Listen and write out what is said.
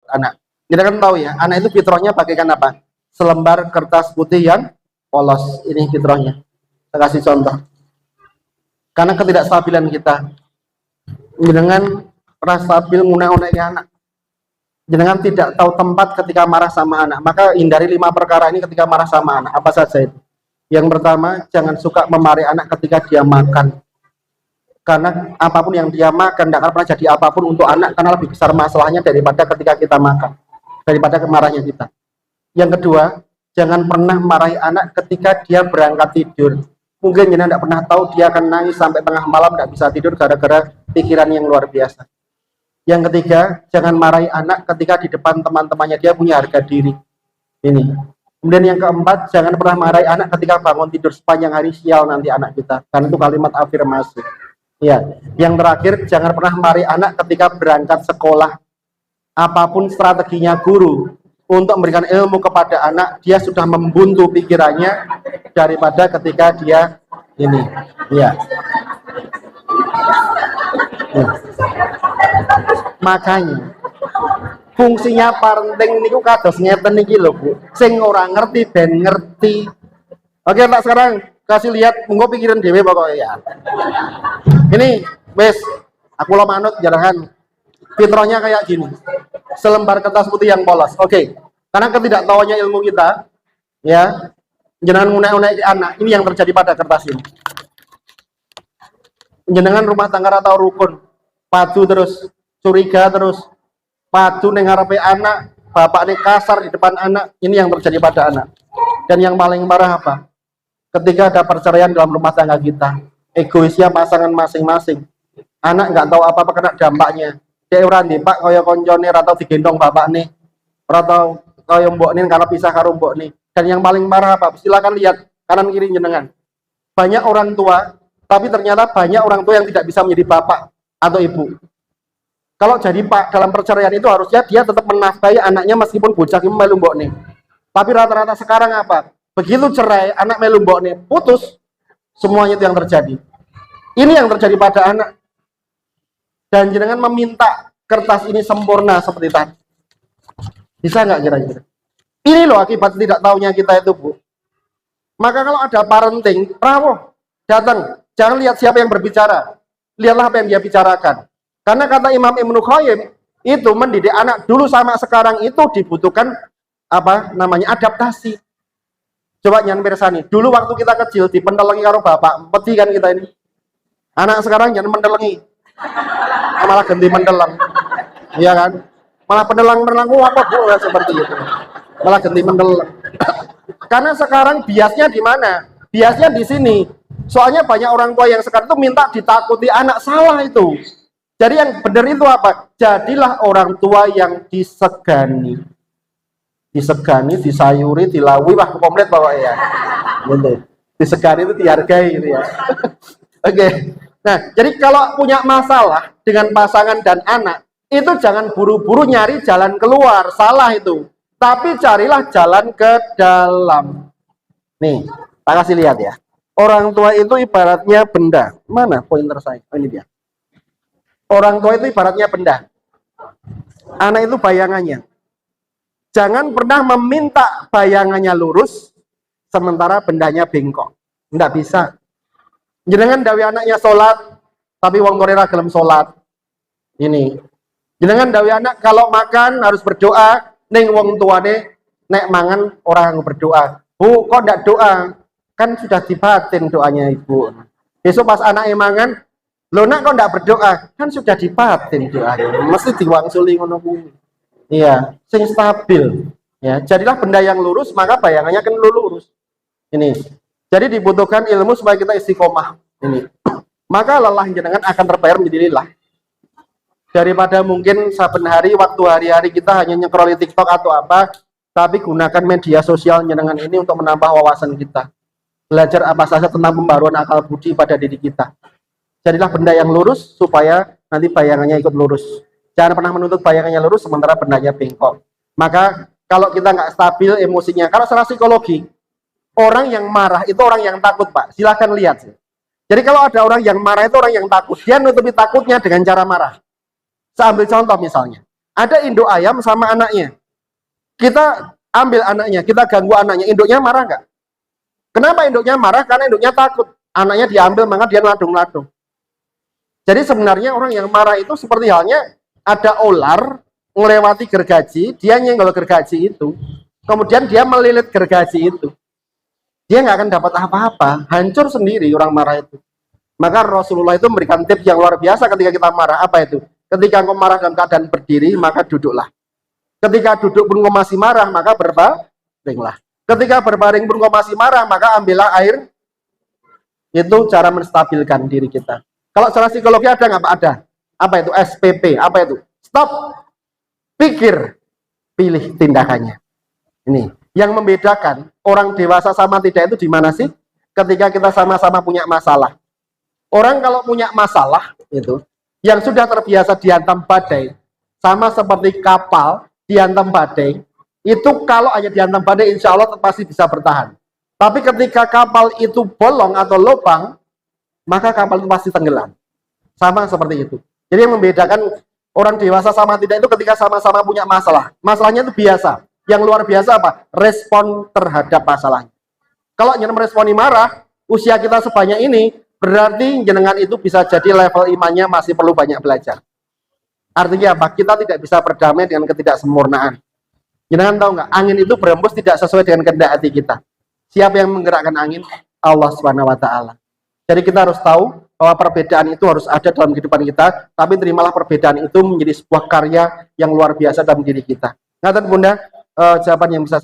anak. Kita kan tahu ya, anak itu fitrahnya bagaikan apa? Selembar kertas putih yang polos. Ini fitrahnya. Saya kasih contoh. Karena ketidakstabilan kita, dengan rasa stabil ngunek-ngunek anak, jenengan tidak tahu tempat ketika marah sama anak, maka hindari 5 perkara ini ketika marah sama anak. Apa saja itu? Yang pertama, jangan suka memarahi anak ketika dia makan, karena apapun yang dia makan tidak akan pernah jadi apapun untuk anak, karena lebih besar masalahnya daripada ketika kita makan, daripada kemarahnya kita. Yang kedua, jangan pernah marahi anak ketika dia berangkat tidur. Mungkin jenengan tidak pernah tahu dia akan nangis sampai tengah malam tidak bisa tidur gara-gara pikiran yang luar biasa. Yang ketiga, jangan marahi anak ketika di depan teman-temannya dia punya harga diri. Ini. Kemudian yang keempat, jangan pernah marahi anak ketika bangun tidur sepanjang hari, sial nanti anak kita. Karena itu kalimat afirmasi. Ya. Yang terakhir, jangan pernah marahi anak ketika berangkat sekolah. Apapun strateginya guru untuk memberikan ilmu kepada anak, dia sudah membuntu pikirannya daripada ketika dia ini. Ya. Makanya fungsinya parenting niku kados ngeten iki lho Bu. Sing ora ngerti ben ngerti. Oke, tak sekarang kasih lihat monggo pikiran dhewe pokoknya ya. Ini wes aku lo manut jangan fitrahnya kayak gini. Selembar kertas putih yang polos. Oke. Karena ketidaktahuannya ilmu kita ya, jenengan ngunek-ngunek anak. Ini yang terjadi pada kertas ini. Jenengan rumah tangga atau rukun padu terus, curiga terus, padu neng ngarepe anak, bapak nih kasar di depan anak. Ini yang terjadi pada anak. Dan yang paling parah apa? Ketika ada perceraian dalam rumah tangga kita, egoisnya pasangan masing-masing. Anak nggak tahu apa-apa kena dampaknya. Dia ora Pak kaya koncone atau digendong bapak nih, atau kaya mbok nih karena pisah karo mbok nih. Dan yang paling parah apa? Silakan lihat kanan kiri jenengan. Banyak orang tua, tapi ternyata banyak orang tua yang tidak bisa menjadi bapak atau ibu. Kalau jadi pak dalam perceraian itu harusnya dia tetap menafkahi anaknya meskipun bocah itu melu mbok nih. Tapi rata-rata sekarang apa? Begitu cerai, anak melu mbok nih, putus. Semuanya itu yang terjadi. Ini yang terjadi pada anak. Dan jenengan meminta kertas ini sempurna seperti tadi. Bisa nggak kira-kira? Ini loh akibat tidak tahunya kita itu, Bu. Maka kalau ada parenting, rawuh, datang. Jangan lihat siapa yang berbicara. Lihatlah apa yang dia bicarakan. Karena kata Imam Ibnu Qayyim, itu mendidik anak dulu sama sekarang itu dibutuhkan apa namanya adaptasi. Coba jangan bersani. Dulu waktu kita kecil dipendelengi karo bapak, peti kan kita ini. Anak sekarang jangan mendelengi. Malah ganti mendeleng. Iya kan? Malah pendelang-pendelang apa Bu seperti itu. Malah ganti mendeleng. Karena sekarang biasnya di mana? Biasnya di sini. Soalnya banyak orang tua yang sekarang itu minta ditakuti anak, salah itu. Jadi yang benar itu apa? Jadilah orang tua yang disegani. Disegani, disayuri, dilawi, wah komplit pokoknya ya. Gitu. Disegani itu dihargai gitu ya. Oke. Nah, jadi kalau punya masalah dengan pasangan dan anak, itu jangan buru-buru nyari jalan keluar, salah itu. Tapi carilah jalan ke dalam. Nih, tak kasih lihat ya. Orang tua itu ibaratnya benda. Mana pointer saya? Oh, ini dia. Orang tua itu ibaratnya benda. Anak itu bayangannya. Jangan pernah meminta bayangannya lurus, sementara bendanya bengkok. Nggak bisa. Jenengan dawi anaknya sholat, tapi wong korera gelem sholat. Ini. Jenengan dawi anak kalau makan harus berdoa, neng wong tuane nek mangan orang berdoa. Bu, kok ndak doa? Kan sudah dibatin doanya ibu. Besok pas anak mangan, lo nak kok ndak berdoa? Kan sudah dibatin doanya. Mesti diwangsuli ngono kuwi. Iya, sing stabil. Ya, jadilah benda yang lurus, maka bayangannya kan lurus. Ini. Jadi dibutuhkan ilmu supaya kita istiqomah. Ini. Maka lelah jenengan akan terbayar menjadi lelah. Daripada mungkin saben hari waktu hari-hari kita hanya nyekroli TikTok atau apa, tapi gunakan media sosial jenengan ini untuk menambah wawasan kita. Belajar apa saja tentang pembaruan akal budi pada diri kita. Jadilah benda yang lurus supaya nanti bayangannya ikut lurus. Jangan pernah menuntut bayangannya lurus sementara bendanya bengkok. Maka kalau kita nggak stabil emosinya, kalau secara psikologi, orang yang marah itu orang yang takut, Pak. Silahkan lihat. Jadi kalau ada orang yang marah itu orang yang takut. Dia nutupi takutnya dengan cara marah. Saya ambil contoh misalnya. Ada induk ayam sama anaknya. Kita ambil anaknya, kita ganggu anaknya, induknya marah nggak? Kenapa induknya marah? Karena induknya takut. Anaknya diambil, maka dia ladung-ladung. Jadi sebenarnya orang yang marah itu seperti halnya ada ular melewati gergaji, dia nyenggol gergaji itu, kemudian dia melilit gergaji itu. Dia nggak akan dapat apa-apa, hancur sendiri orang marah itu. Maka Rasulullah itu memberikan tips yang luar biasa ketika kita marah. Apa itu? Ketika engkau marah dalam keadaan berdiri, maka duduklah. Ketika duduk pun engkau masih marah, maka berbaringlah. Ketika berbaring pun engkau masih marah, maka ambillah air. Itu cara menstabilkan diri kita. Kalau secara psikologi ada nggak Pak? Ada. Apa itu? SPP. Apa itu? Stop. Pikir. Pilih tindakannya. Ini. Yang membedakan orang dewasa sama tidak itu di mana sih? Ketika kita sama-sama punya masalah. Orang kalau punya masalah, itu yang sudah terbiasa dihantam badai, sama seperti kapal dihantam badai, itu kalau hanya dihantam badai, insya Allah pasti bisa bertahan. Tapi ketika kapal itu bolong atau lubang, maka kapal itu pasti tenggelam. Sama seperti itu. Jadi yang membedakan orang dewasa sama tidak itu ketika sama-sama punya masalah. Masalahnya itu biasa. Yang luar biasa apa? Respon terhadap masalahnya. Kalau hanya meresponi marah, usia kita sebanyak ini, berarti jenengan itu bisa jadi level imannya masih perlu banyak belajar. Artinya apa? Kita tidak bisa berdamai dengan ketidaksempurnaan. Jenengan tahu nggak? Angin itu berembus tidak sesuai dengan kehendak hati kita. Siapa yang menggerakkan angin? Allah Subhanahu wa Ta'ala. Jadi kita harus tahu bahwa perbedaan itu harus ada dalam kehidupan kita, tapi terimalah perbedaan itu menjadi sebuah karya yang luar biasa dalam diri kita. Ngaten Bunda, jawaban yang bisa